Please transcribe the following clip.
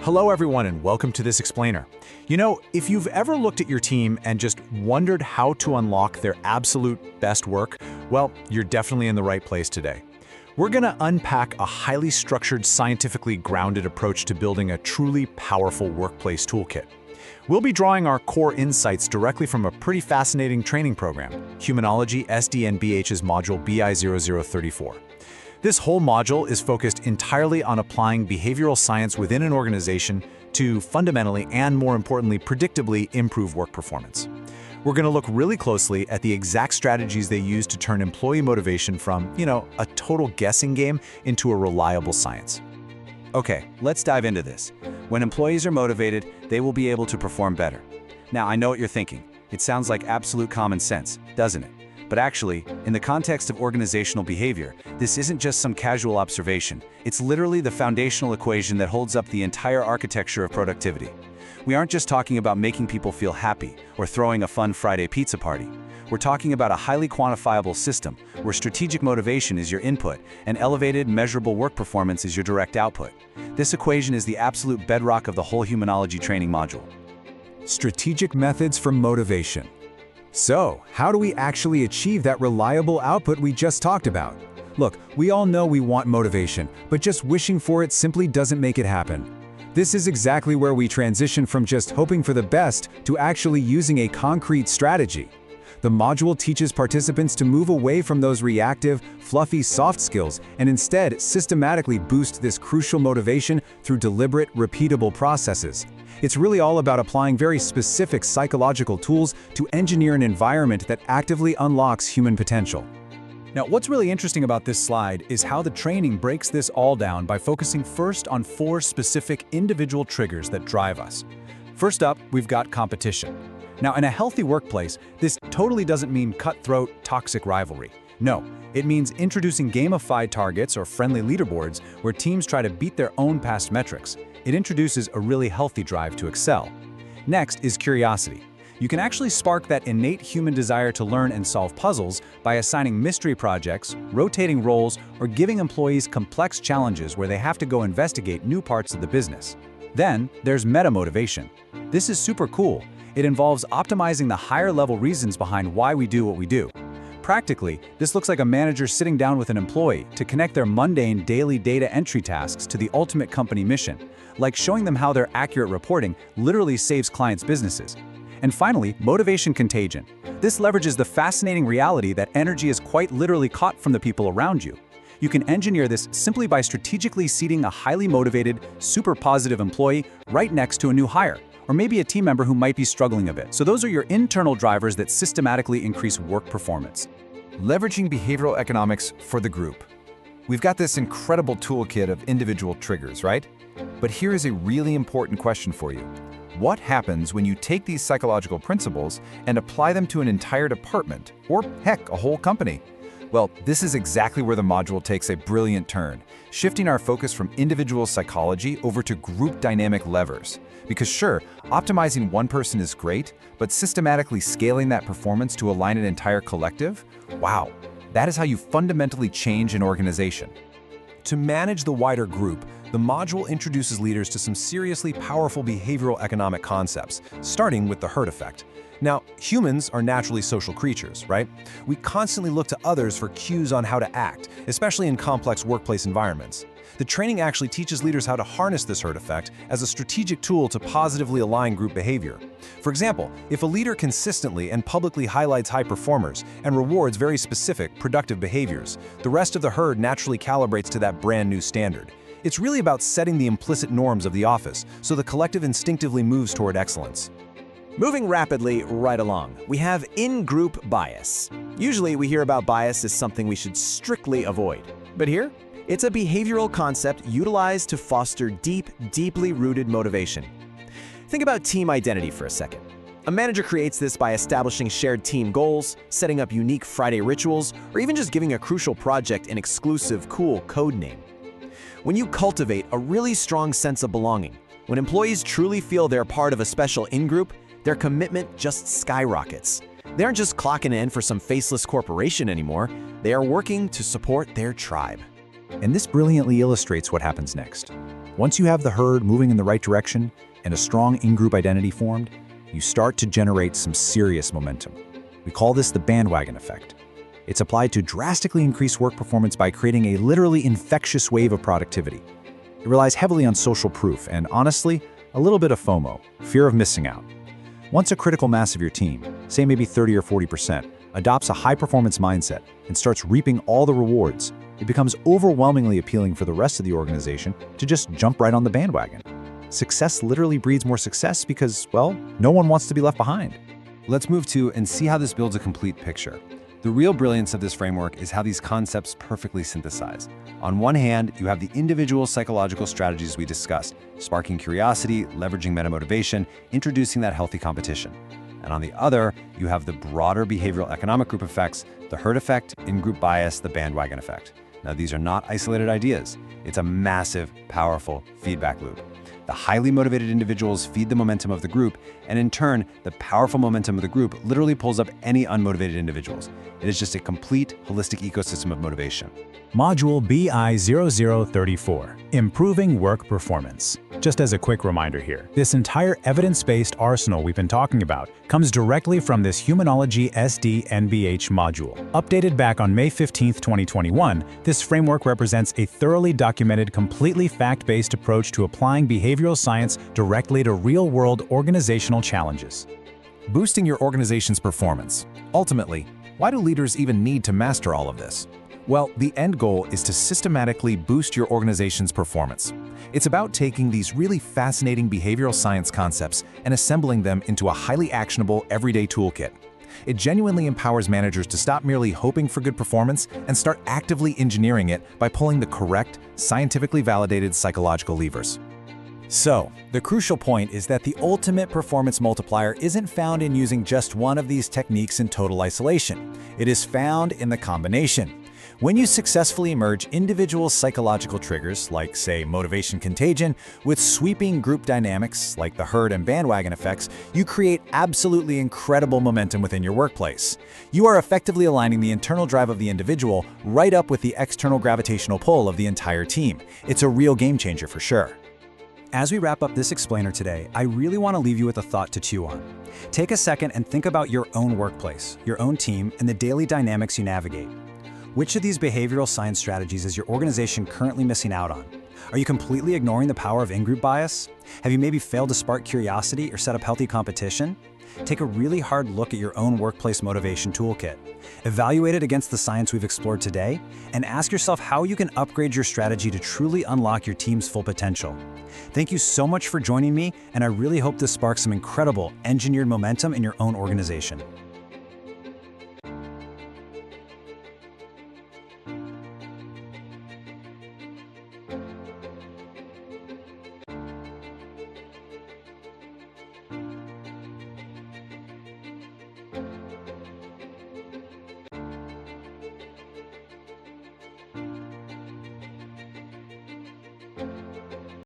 Hello everyone and welcome to this explainer. If you've ever looked at your team and just wondered how to unlock their absolute best work, well, you're definitely in the right place today. We're going to unpack a highly structured, scientifically grounded approach to building a truly powerful workplace toolkit. We'll be drawing our core insights directly from a pretty fascinating training program, Humanology SDNBH's module BI0034. This whole module is focused entirely on applying behavioral science within an organization to fundamentally and, more importantly, predictably improve work performance. We're going to look really closely at the exact strategies they use to turn employee motivation from, a total guessing game into a reliable science. Okay, let's dive into this. When employees are motivated, they will be able to perform better. Now, I know what you're thinking. It sounds like absolute common sense, doesn't it? But actually, in the context of organizational behavior, this isn't just some casual observation. It's literally the foundational equation that holds up the entire architecture of productivity. We aren't just talking about making people feel happy or throwing a fun Friday pizza party. We're talking about a highly quantifiable system where strategic motivation is your input and elevated, measurable work performance is your direct output. This equation is the absolute bedrock of the whole Humanology training module. Strategic methods for motivation. So, how do we actually achieve that reliable output we just talked about? Look, we all know we want motivation, but just wishing for it simply doesn't make it happen. This is exactly where we transition from just hoping for the best to actually using a concrete strategy. The module teaches participants to move away from those reactive, fluffy soft skills and instead systematically boost this crucial motivation through deliberate, repeatable processes. It's really all about applying very specific psychological tools to engineer an environment that actively unlocks human potential. Now, what's really interesting about this slide is how the training breaks this all down by focusing first on 4 specific individual triggers that drive us. First up, we've got competition. Now, in a healthy workplace, this totally doesn't mean cutthroat, toxic rivalry. No, it means introducing gamified targets or friendly leaderboards where teams try to beat their own past metrics. It introduces a really healthy drive to excel. Next is curiosity. You can actually spark that innate human desire to learn and solve puzzles by assigning mystery projects, rotating roles, or giving employees complex challenges where they have to go investigate new parts of the business. Then, there's meta-motivation. This is super cool. It involves optimizing the higher-level reasons behind why we do what we do. Practically, this looks like a manager sitting down with an employee to connect their mundane daily data entry tasks to the ultimate company mission, like showing them how their accurate reporting literally saves clients' businesses. And finally, motivation contagion. This leverages the fascinating reality that energy is quite literally caught from the people around you. You can engineer this simply by strategically seating a highly motivated, super positive employee right next to a new hire, or maybe a team member who might be struggling a bit. So those are your internal drivers that systematically increase work performance. Leveraging behavioral economics for the group. We've got this incredible toolkit of individual triggers, right? But here is a really important question for you. What happens when you take these psychological principles and apply them to an entire department, or heck, a whole company? Well, this is exactly where the module takes a brilliant turn, shifting our focus from individual psychology over to group dynamic levers. Because sure, optimizing one person is great, but systematically scaling that performance to align an entire collective? Wow, that is how you fundamentally change an organization. To manage the wider group, the module introduces leaders to some seriously powerful behavioral economic concepts, starting with the herd effect. Now, humans are naturally social creatures, right? We constantly look to others for cues on how to act, especially in complex workplace environments. The training actually teaches leaders how to harness this herd effect as a strategic tool to positively align group behavior. For example, if a leader consistently and publicly highlights high performers and rewards very specific, productive behaviors, the rest of the herd naturally calibrates to that brand new standard. It's really about setting the implicit norms of the office, so the collective instinctively moves toward excellence. Moving rapidly right along, we have in-group bias. Usually we hear about bias as something we should strictly avoid. But here, it's a behavioral concept utilized to foster deeply rooted motivation. Think about team identity for a second. A manager creates this by establishing shared team goals, setting up unique Friday rituals, or even just giving a crucial project an exclusive, cool code name. When you cultivate a really strong sense of belonging, when employees truly feel they're part of a special in-group, their commitment just skyrockets. They aren't just clocking in for some faceless corporation anymore, they are working to support their tribe. And this brilliantly illustrates what happens next. Once you have the herd moving in the right direction and a strong in-group identity formed, you start to generate some serious momentum. We call this the bandwagon effect. It's applied to drastically increase work performance by creating a literally infectious wave of productivity. It relies heavily on social proof and, honestly, a little bit of FOMO, fear of missing out. Once a critical mass of your team, say maybe 30 or 40%, adopts a high-performance mindset and starts reaping all the rewards, it becomes overwhelmingly appealing for the rest of the organization to just jump right on the bandwagon. Success literally breeds more success because, well, no one wants to be left behind. Let's move to and see how this builds a complete picture. The real brilliance of this framework is how these concepts perfectly synthesize. On one hand, you have the individual psychological strategies we discussed, sparking curiosity, leveraging meta-motivation, introducing that healthy competition. And on the other, you have the broader behavioral economic group effects, the herd effect, in-group bias, the bandwagon effect. Now, these are not isolated ideas. It's a massive, powerful feedback loop. The highly motivated individuals feed the momentum of the group, and in turn, the powerful momentum of the group literally pulls up any unmotivated individuals. It is just a complete, holistic ecosystem of motivation. Module BI0034, Improving Work Performance. Just as a quick reminder here, this entire evidence-based arsenal we've been talking about comes directly from this Humanology SD-NBH module. Updated back on May 15, 2021, this framework represents a thoroughly documented, completely fact-based approach to applying behavioral science directly to real-world organizational challenges. Boosting your organization's performance. Ultimately, why do leaders even need to master all of this? Well, the end goal is to systematically boost your organization's performance. It's about taking these really fascinating behavioral science concepts and assembling them into a highly actionable, everyday toolkit. It genuinely empowers managers to stop merely hoping for good performance and start actively engineering it by pulling the correct, scientifically validated psychological levers. So, the crucial point is that the ultimate performance multiplier isn't found in using just one of these techniques in total isolation. It is found in the combination. When you successfully merge individual psychological triggers, like, say, motivation contagion, with sweeping group dynamics, like the herd and bandwagon effects, you create absolutely incredible momentum within your workplace. You are effectively aligning the internal drive of the individual right up with the external gravitational pull of the entire team. It's a real game changer for sure. As we wrap up this explainer today, I really want to leave you with a thought to chew on. Take a second and think about your own workplace, your own team, and the daily dynamics you navigate. Which of these behavioral science strategies is your organization currently missing out on? Are you completely ignoring the power of in-group bias? Have you maybe failed to spark curiosity or set up healthy competition? Take a really hard look at your own workplace motivation toolkit. Evaluate it against the science we've explored today, and ask yourself how you can upgrade your strategy to truly unlock your team's full potential. Thank you so much for joining me, and I really hope this sparks some incredible engineered momentum in your own organization.